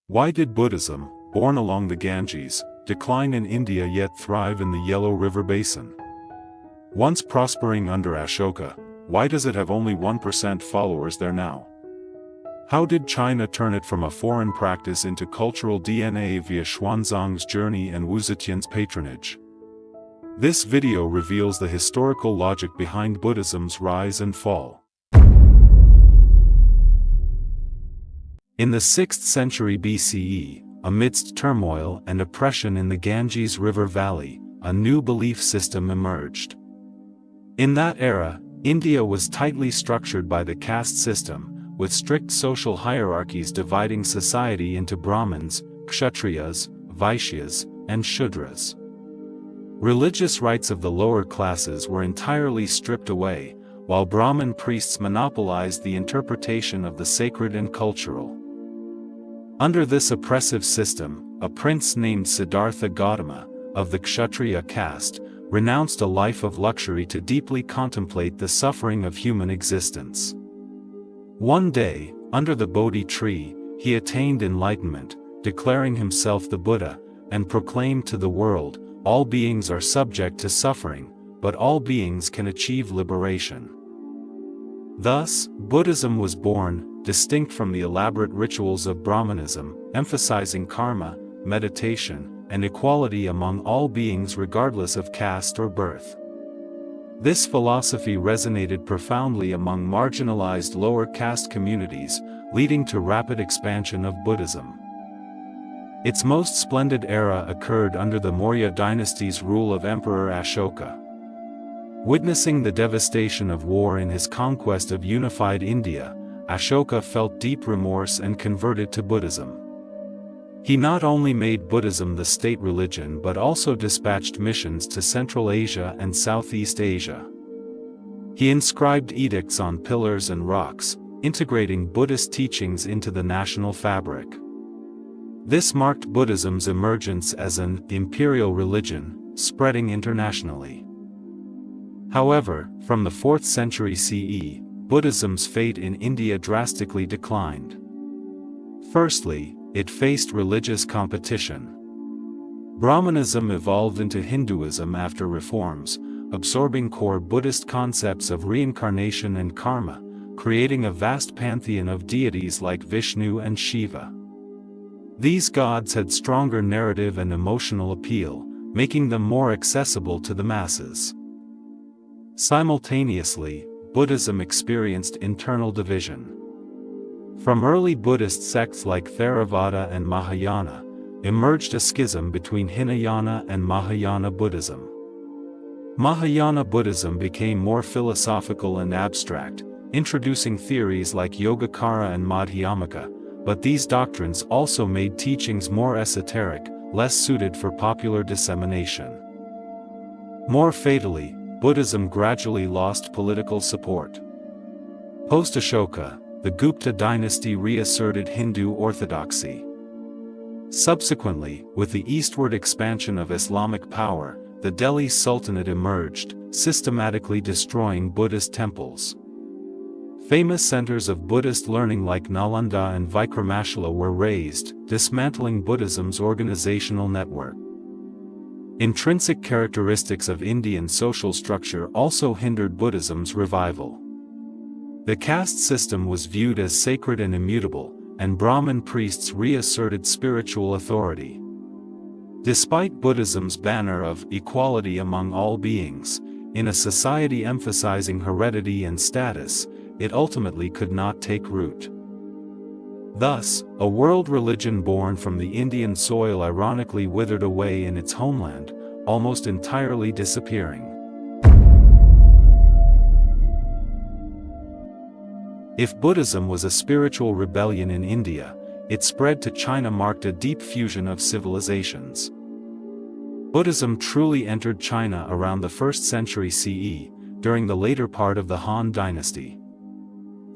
Why did Buddhism, born along the Ganges, decline in India yet thrive in the Yellow River Basin? Once prospering under Ashoka, why does it have only 1% followers there now? How did China turn it from a foreign practice into cultural DNA via Xuanzang's journey and Wu Zetian's patronage? This video reveals the historical logic behind Buddhism's rise and fall. In the 6th century BCE, amidst turmoil and oppression in the Ganges River Valley, a new belief system emerged. In that era, India was tightly structured by the caste system, with strict social hierarchies dividing society into Brahmins, Kshatriyas, Vaishyas, and Shudras. Religious rights of the lower classes were entirely stripped away, while Brahmin priests monopolized the interpretation of the sacred and cultural. Under this oppressive system, a prince named Siddhartha Gautama, of the Kshatriya caste, renounced a life of luxury to deeply contemplate the suffering of human existence. One day, under the Bodhi tree, he attained enlightenment, declaring himself the Buddha, and proclaimed to the world, "All beings are subject to suffering, but all beings can achieve liberation." Thus, Buddhism was born, distinct from the elaborate rituals of Brahmanism, emphasizing karma, meditation, and equality among all beings regardless of caste or birth. This philosophy resonated profoundly among marginalized lower caste communities, leading to rapid expansion of Buddhism. Its most splendid era occurred under the Maurya dynasty's rule of Emperor Ashoka. Witnessing the devastation of war in his conquest of unified India, Ashoka felt deep remorse and converted to Buddhism. He not only made Buddhism the state religion but also dispatched missions to Central Asia and Southeast Asia. He inscribed edicts on pillars and rocks, integrating Buddhist teachings into the national fabric. This marked Buddhism's emergence as an imperial religion, spreading internationally. However, from the 4th century CE, Buddhism's fate in India drastically declined. Firstly, it faced religious competition. Brahmanism evolved into Hinduism after reforms, absorbing core Buddhist concepts of reincarnation and karma, creating a vast pantheon of deities like Vishnu and Shiva. These gods had stronger narrative and emotional appeal, making them more accessible to the masses. Simultaneously, Buddhism experienced internal division. From early Buddhist sects like Theravada and Mahayana, emerged a schism between Hinayana and Mahayana Buddhism. Mahayana Buddhism became more philosophical and abstract, introducing theories like Yogacara and Madhyamaka, but these doctrines also made teachings more esoteric, less suited for popular dissemination. More fatally, Buddhism gradually lost political support. Post-Ashoka, the Gupta dynasty reasserted Hindu orthodoxy. Subsequently, with the eastward expansion of Islamic power, the Delhi Sultanate emerged, systematically destroying Buddhist temples. Famous centers of Buddhist learning like Nalanda and Vikramashala were razed, dismantling Buddhism's organizational network. Intrinsic characteristics of Indian social structure also hindered Buddhism's revival. The caste system was viewed as sacred and immutable, and Brahmin priests reasserted spiritual authority. Despite Buddhism's banner of equality among all beings, in a society emphasizing heredity and status, it ultimately could not take root. Thus, a world religion born from the Indian soil ironically withered away in its homeland, almost entirely disappearing. If Buddhism was a spiritual rebellion in India, its spread to China marked a deep fusion of civilizations. Buddhism truly entered China around the 1st century CE, during the later part of the Han dynasty.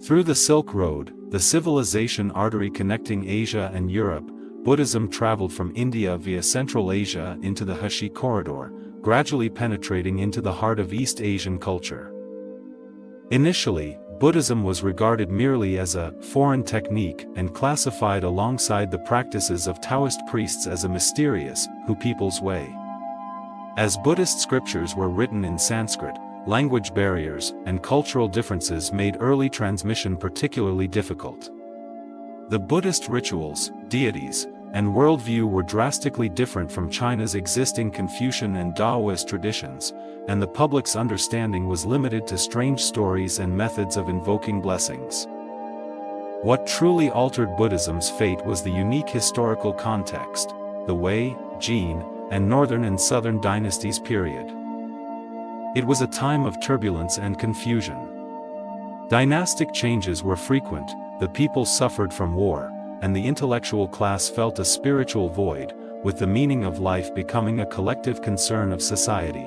Through the Silk Road, the civilization artery connecting Asia and Europe, Buddhism traveled from India via Central Asia into the Hashi corridor, gradually penetrating into the heart of East Asian culture. Initially, Buddhism was regarded merely as a foreign technique and classified alongside the practices of Taoist priests as a mysterious, people's way. As Buddhist scriptures were written in Sanskrit, language barriers and cultural differences made early transmission particularly difficult. The Buddhist rituals, deities, and worldview were drastically different from China's existing Confucian and Taoist traditions, and the public's understanding was limited to strange stories and methods of invoking blessings. What truly altered Buddhism's fate was the unique historical context, the Wei, Jin, and Northern and Southern dynasties period. It was a time of turbulence and confusion. Dynastic changes were frequent, the people suffered from war, and the intellectual class felt a spiritual void, with the meaning of life becoming a collective concern of society.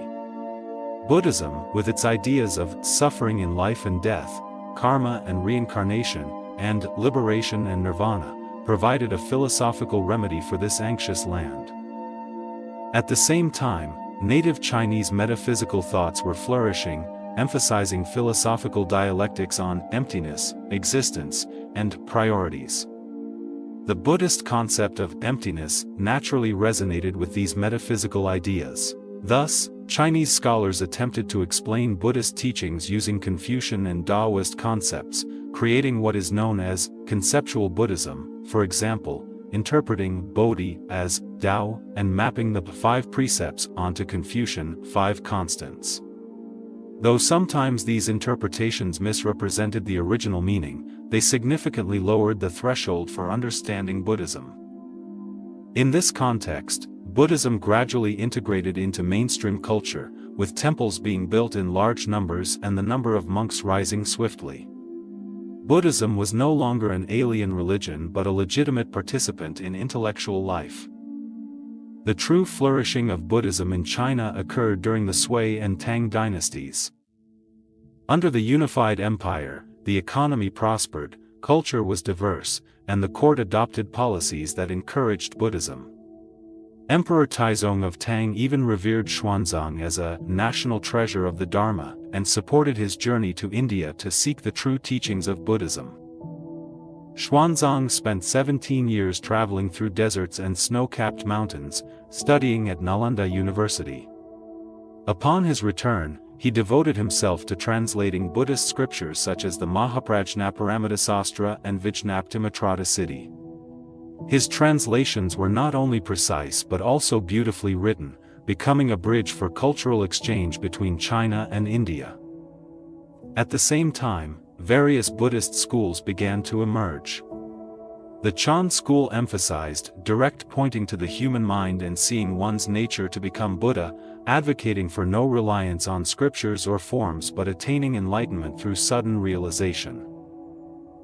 Buddhism, with its ideas of suffering in life and death, karma and reincarnation, and liberation and nirvana, provided a philosophical remedy for this anxious land. At the same time, native Chinese metaphysical thoughts were flourishing, emphasizing philosophical dialectics on emptiness, existence, and priorities. The Buddhist concept of emptiness naturally resonated with these metaphysical ideas. Thus, Chinese scholars attempted to explain Buddhist teachings using Confucian and Taoist concepts, creating what is known as conceptual Buddhism, for example, interpreting Bodhi as Tao and mapping the 5 precepts onto Confucian 5 constants. Though sometimes these interpretations misrepresented the original meaning, they significantly lowered the threshold for understanding Buddhism. In this context, Buddhism gradually integrated into mainstream culture, with temples being built in large numbers and the number of monks rising swiftly. Buddhism was no longer an alien religion but a legitimate participant in intellectual life. The true flourishing of Buddhism in China occurred during the Sui and Tang dynasties. Under the unified empire, the economy prospered, culture was diverse, and the court adopted policies that encouraged Buddhism. Emperor Taizong of Tang even revered Xuanzang as a national treasure of the Dharma, and supported his journey to India to seek the true teachings of Buddhism. Xuanzang spent 17 years traveling through deserts and snow-capped mountains, studying at Nalanda University. Upon his return, he devoted himself to translating Buddhist scriptures such as the Mahaprajnaparamita and Vijñaptimatrata Siddhi. His translations were not only precise but also beautifully written, becoming a bridge for cultural exchange between China and India. At the same time, various Buddhist schools began to emerge. The Chan school emphasized direct pointing to the human mind and seeing one's nature to become Buddha, advocating for no reliance on scriptures or forms but attaining enlightenment through sudden realization.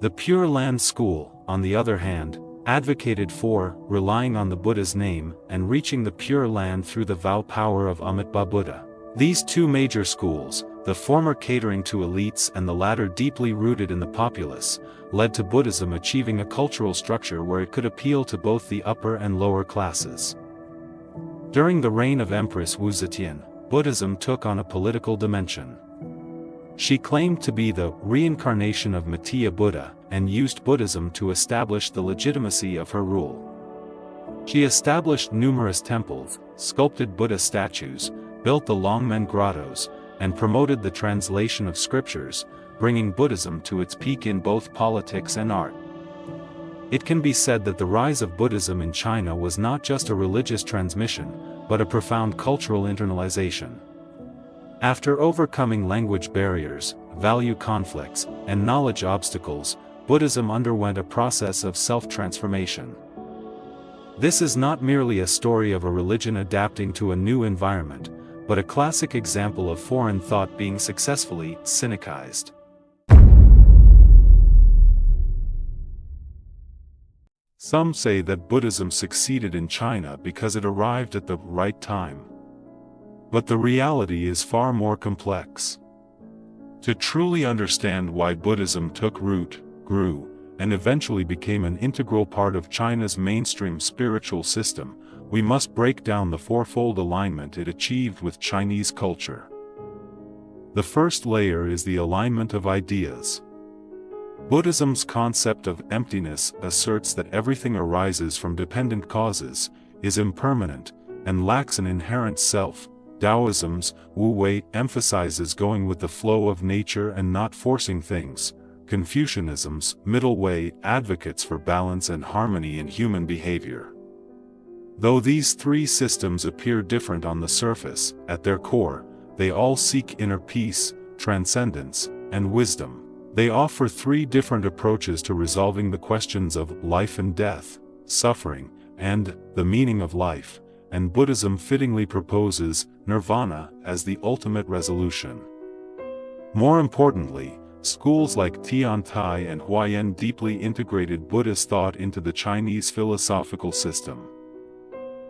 The Pure Land school, on the other hand, advocated for relying on the Buddha's name and reaching the Pure Land through the vow power of Amitabha Buddha. These two major schools, the former catering to elites and the latter deeply rooted in the populace, led to Buddhism achieving a cultural structure where it could appeal to both the upper and lower classes. During the reign of Empress Wu Zetian, Buddhism took on a political dimension. She claimed to be the reincarnation of Maitreya Buddha, and used Buddhism to establish the legitimacy of her rule. She established numerous temples, sculpted Buddha statues, built the Longmen grottos, and promoted the translation of scriptures, bringing Buddhism to its peak in both politics and art. It can be said that the rise of Buddhism in China was not just a religious transmission, but a profound cultural internalization. After overcoming language barriers, value conflicts, and knowledge obstacles, Buddhism underwent a process of self-transformation. This is not merely a story of a religion adapting to a new environment, but a classic example of foreign thought being successfully Sinicized. Some say that Buddhism succeeded in China because it arrived at the right time. But the reality is far more complex. To truly understand why Buddhism took root, grew, and eventually became an integral part of China's mainstream spiritual system, we must break down the fourfold alignment it achieved with Chinese culture. The first layer is the alignment of ideas. Buddhism's concept of emptiness asserts that everything arises from dependent causes, is impermanent, and lacks an inherent self. Taoism's Wu Wei emphasizes going with the flow of nature and not forcing things. Confucianism's middle way advocates for balance and harmony in human behavior. Though these three systems appear different on the surface, at their core, they all seek inner peace, transcendence, and wisdom. They offer three different approaches to resolving the questions of life and death, suffering, and the meaning of life, and Buddhism fittingly proposes nirvana as the ultimate resolution. More importantly, schools like Tiantai and Huayan deeply integrated Buddhist thought into the Chinese philosophical system.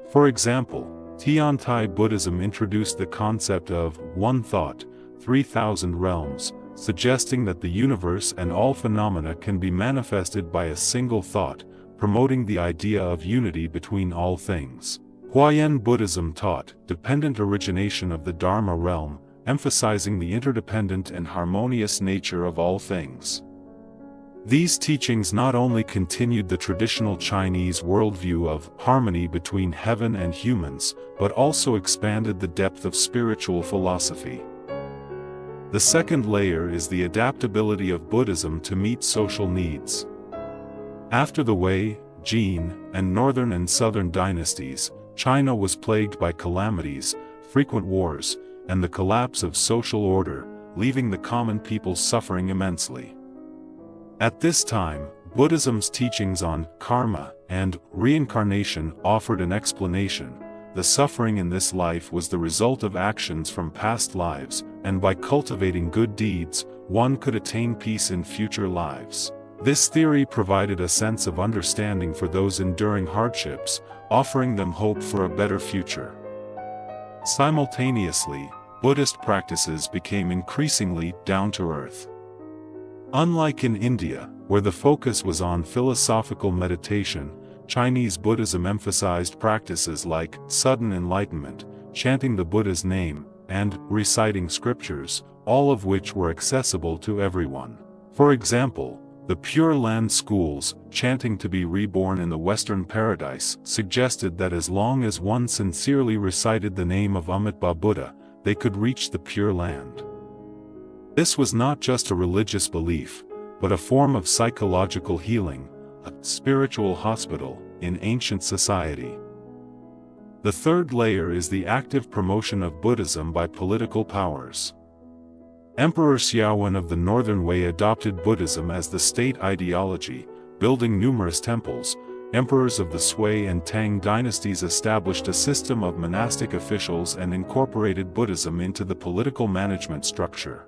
For example, Tiantai Buddhism introduced the concept of one thought, 3,000 realms, suggesting that the universe and all phenomena can be manifested by a single thought, promoting the idea of unity between all things. Huayan Buddhism taught dependent origination of the Dharma realm, emphasizing the interdependent and harmonious nature of all things. These teachings not only continued the traditional Chinese worldview of harmony between heaven and humans, but also expanded the depth of spiritual philosophy. The second layer is the adaptability of Buddhism to meet social needs. After the Wei, Jin, and Northern and Southern dynasties, China was plagued by calamities, frequent wars, and the collapse of social order, leaving the common people suffering immensely. At this time, Buddhism's teachings on karma and reincarnation offered an explanation. The suffering in this life was the result of actions from past lives, and by cultivating good deeds, one could attain peace in future lives. This theory provided a sense of understanding for those enduring hardships, offering them hope for a better future. Simultaneously, Buddhist practices became increasingly down-to-earth. Unlike in India, where the focus was on philosophical meditation, Chinese Buddhism emphasized practices like sudden enlightenment, chanting the Buddha's name, and reciting scriptures, all of which were accessible to everyone. For example, the Pure Land schools, chanting to be reborn in the Western paradise, suggested that as long as one sincerely recited the name of Amitabha Buddha, they could reach the Pure Land. This was not just a religious belief, but a form of psychological healing, a spiritual hospital, in ancient society. The third layer is the active promotion of Buddhism by political powers. Emperor Xiaowen of the Northern Wei adopted Buddhism as the state ideology, building numerous temples. Emperors of the Sui and Tang dynasties established a system of monastic officials and incorporated Buddhism into the political management structure.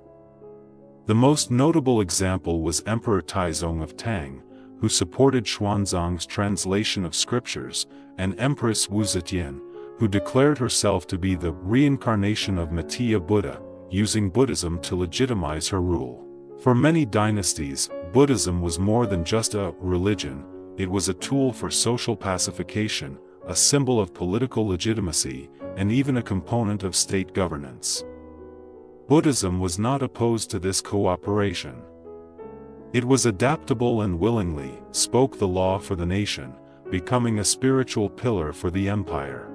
The most notable example was Emperor Taizong of Tang, who supported Xuanzang's translation of scriptures, and Empress Wu Zetian, who declared herself to be the reincarnation of Maitreya Buddha, using Buddhism to legitimize her rule. For many dynasties, Buddhism was more than just a religion, it was a tool for social pacification, a symbol of political legitimacy, and even a component of state governance. Buddhism was not opposed to this cooperation. It was adaptable and willingly spoke the law for the nation, becoming a spiritual pillar for the empire.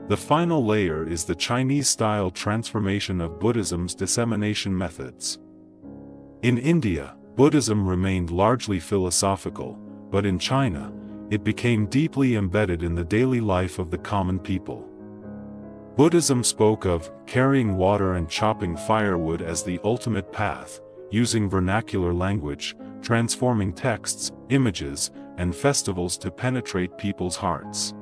The final layer is the Chinese-style transformation of Buddhism's dissemination methods. In India, Buddhism remained largely philosophical, but in China, it became deeply embedded in the daily life of the common people. Buddhism spoke of carrying water and chopping firewood as the ultimate path, using vernacular language, transforming texts, images, and festivals to penetrate people's hearts.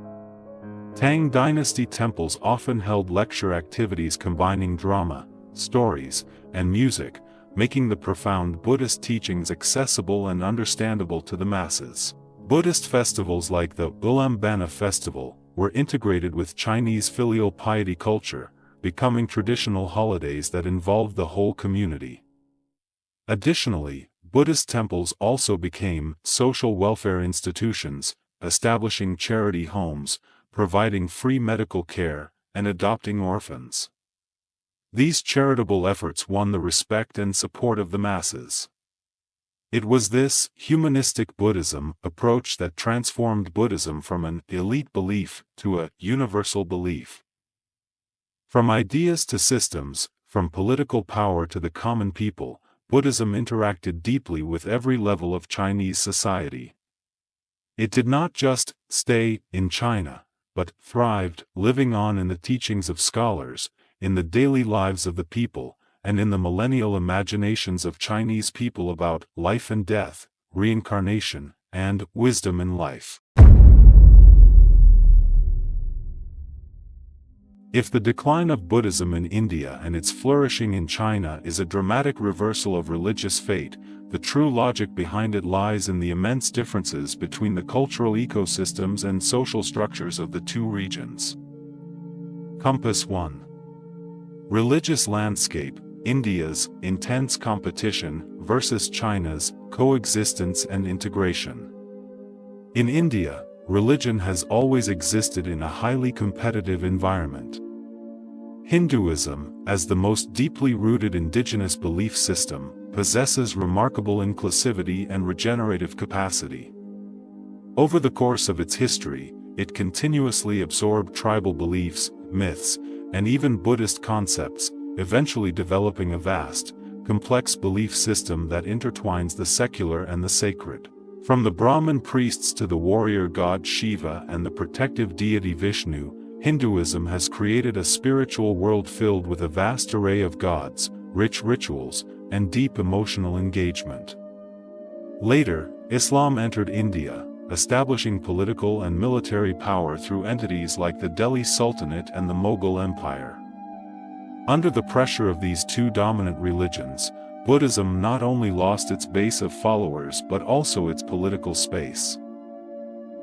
Tang dynasty temples often held lecture activities combining drama, stories, and music, making the profound Buddhist teachings accessible and understandable to the masses. Buddhist festivals like the Ulambana festival were integrated with Chinese filial piety culture, becoming traditional holidays that involved the whole community. Additionally, Buddhist temples also became social welfare institutions, establishing charity homes, providing free medical care, and adopting orphans. These charitable efforts won the respect and support of the masses. It was this humanistic Buddhism approach that transformed Buddhism from an elite belief to a universal belief. From ideas to systems, from political power to the common people, Buddhism interacted deeply with every level of Chinese society. It did not just stay in China, but thrived, living on in the teachings of scholars, in the daily lives of the people, and in the millennial imaginations of Chinese people about life and death, reincarnation, and wisdom in life. If the decline of Buddhism in India and its flourishing in China is a dramatic reversal of religious fate, the true logic behind it lies in the immense differences between the cultural ecosystems and social structures of the two regions. Compass 1. Religious landscape: India's intense competition versus China's coexistence and integration. In India, religion has always existed in a highly competitive environment. Hinduism, as the most deeply rooted indigenous belief system, possesses remarkable inclusivity and regenerative capacity. Over the course of its history, it continuously absorbed tribal beliefs, myths, and even Buddhist concepts, eventually developing a vast, complex belief system that intertwines the secular and the sacred. From the Brahmin priests to the warrior god Shiva and the protective deity Vishnu, Hinduism has created a spiritual world filled with a vast array of gods, rich rituals, and deep emotional engagement. Later, Islam entered India, establishing political and military power through entities like the Delhi Sultanate and the Mughal Empire. Under the pressure of these two dominant religions, Buddhism not only lost its base of followers but also its political space.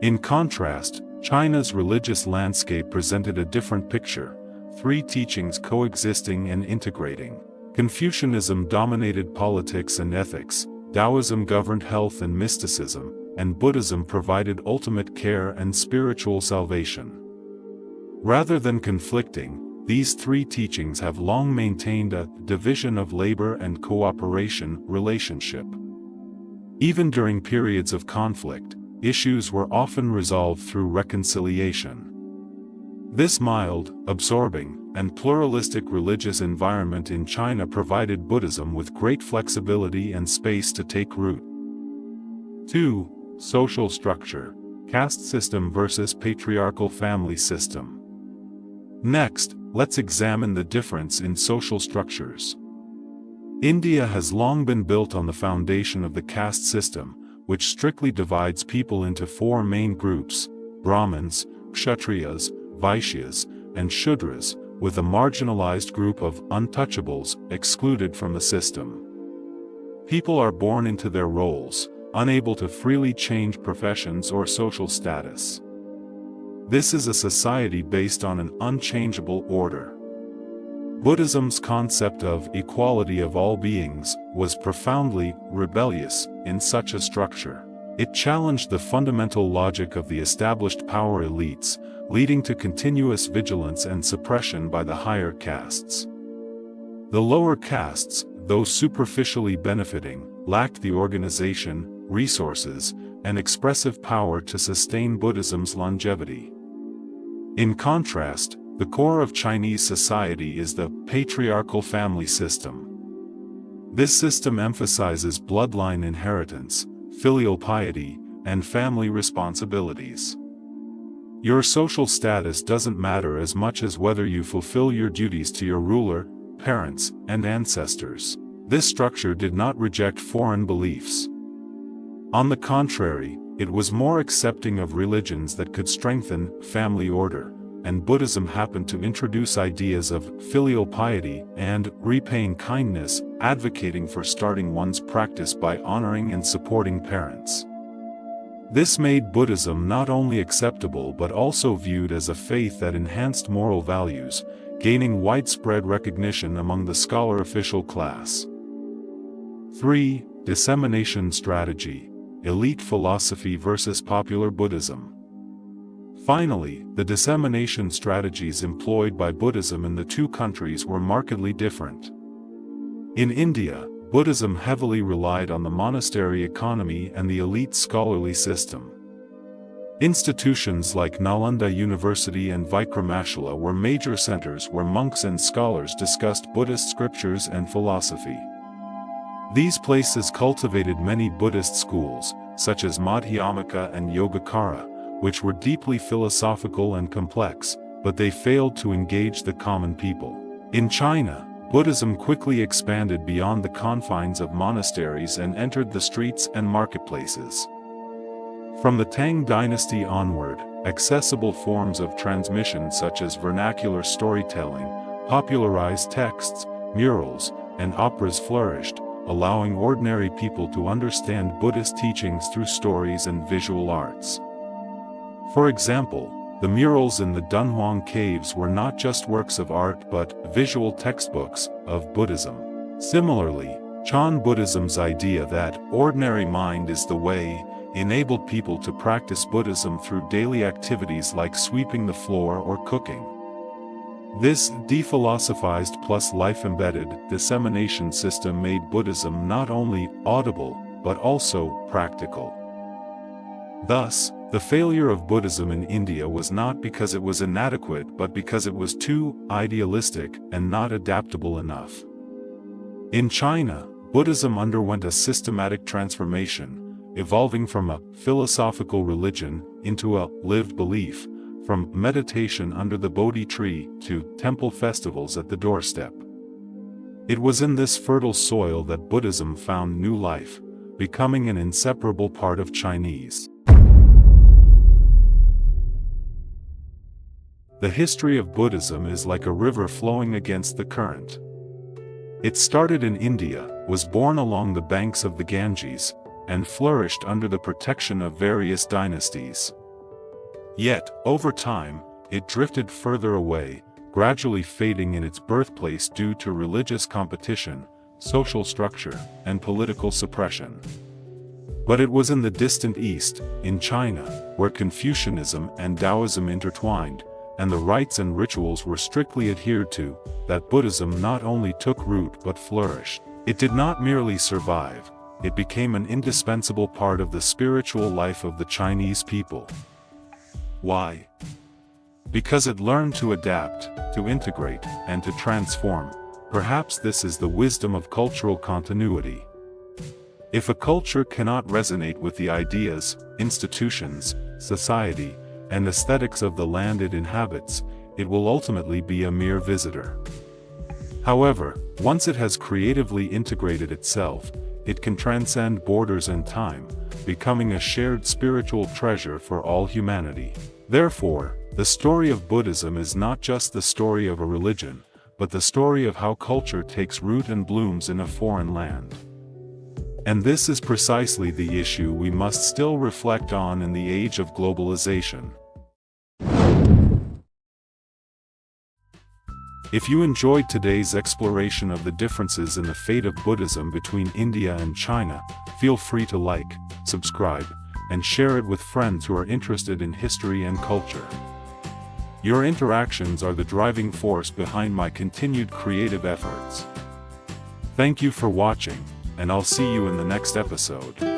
In contrast, China's religious landscape presented a different picture: three teachings coexisting and integrating. Confucianism dominated politics and ethics, Taoism governed health and mysticism, and Buddhism provided ultimate care and spiritual salvation. Rather than conflicting, these three teachings have long maintained a division of labor and cooperation relationship. Even during periods of conflict, issues were often resolved through reconciliation. This mild, absorbing, and pluralistic religious environment in China provided Buddhism with great flexibility and space to take root. 2. Social structure: caste system versus patriarchal family system. Next, let's examine the difference in social structures. India has long been built on the foundation of the caste system, which strictly divides people into four main groups: Brahmins, Kshatriyas, Vaishyas, and Shudras, with a marginalized group of untouchables excluded from the system. People are born into their roles, unable to freely change professions or social status. This is a society based on an unchangeable order. Buddhism's concept of equality of all beings was profoundly rebellious in such a structure. It challenged the fundamental logic of the established power elites, leading to continuous vigilance and suppression by the higher castes. The lower castes, though superficially benefiting, lacked the organization, resources, and expressive power to sustain Buddhism's longevity. In contrast, the core of Chinese society is the patriarchal family system. This system emphasizes bloodline inheritance, filial piety, and family responsibilities. Your social status doesn't matter as much as whether you fulfill your duties to your ruler, parents, and ancestors. This structure did not reject foreign beliefs. On the contrary, it was more accepting of religions that could strengthen family order, and Buddhism happened to introduce ideas of filial piety and repaying kindness, advocating for starting one's practice by honoring and supporting parents. This made Buddhism not only acceptable but also viewed as a faith that enhanced moral values, gaining widespread recognition among the scholar official class. 3. Dissemination strategy: elite philosophy versus popular Buddhism. Finally, the dissemination strategies employed by Buddhism in the two countries were markedly different. In India, Buddhism heavily relied on the monastery economy and the elite scholarly system. Institutions like Nalanda University and Vikramashala were major centers where monks and scholars discussed Buddhist scriptures and philosophy. These places cultivated many Buddhist schools, such as Madhyamaka and Yogacara, which were deeply philosophical and complex, but they failed to engage the common people. In China, Buddhism quickly expanded beyond the confines of monasteries and entered the streets and marketplaces. From the Tang dynasty onward, accessible forms of transmission such as vernacular storytelling, popularized texts, murals, and operas flourished, allowing ordinary people to understand Buddhist teachings through stories and visual arts. For example, the murals in the Dunhuang caves were not just works of art but visual textbooks of Buddhism. Similarly, Chan Buddhism's idea that ordinary mind is the way enabled people to practice Buddhism through daily activities like sweeping the floor or cooking. This de-philosophized plus life-embedded dissemination system made Buddhism not only audible, but also practical. Thus, the failure of Buddhism in India was not because it was inadequate but because it was too idealistic and not adaptable enough. In China, Buddhism underwent a systematic transformation, evolving from a philosophical religion into a lived belief, from meditation under the Bodhi tree to temple festivals at the doorstep. It was in this fertile soil that Buddhism found new life, becoming an inseparable part of Chinese. The history of Buddhism is like a river flowing against the current. It started in India, was born along the banks of the Ganges, and flourished under the protection of various dynasties. Yet, over time, it drifted further away, gradually fading in its birthplace due to religious competition, social structure, and political suppression. But it was in the distant East, in China, where Confucianism and Taoism intertwined, and the rites and rituals were strictly adhered to, that Buddhism not only took root but flourished. It did not merely survive, it became an indispensable part of the spiritual life of the Chinese people. Why? Because it learned to adapt, to integrate, and to transform. Perhaps this is the wisdom of cultural continuity. If a culture cannot resonate with the ideas, institutions, society, and aesthetics of the land it inhabits, it will ultimately be a mere visitor. However, once it has creatively integrated itself, it can transcend borders and time, becoming a shared spiritual treasure for all humanity. Therefore, the story of Buddhism is not just the story of a religion, but the story of how culture takes root and blooms in a foreign land. And this is precisely the issue we must still reflect on in the age of globalization. If you enjoyed today's exploration of the differences in the fate of Buddhism between India and China, feel free to like, subscribe, and share it with friends who are interested in history and culture. Your interactions are the driving force behind my continued creative efforts. Thank you for watching, and I'll see you in the next episode.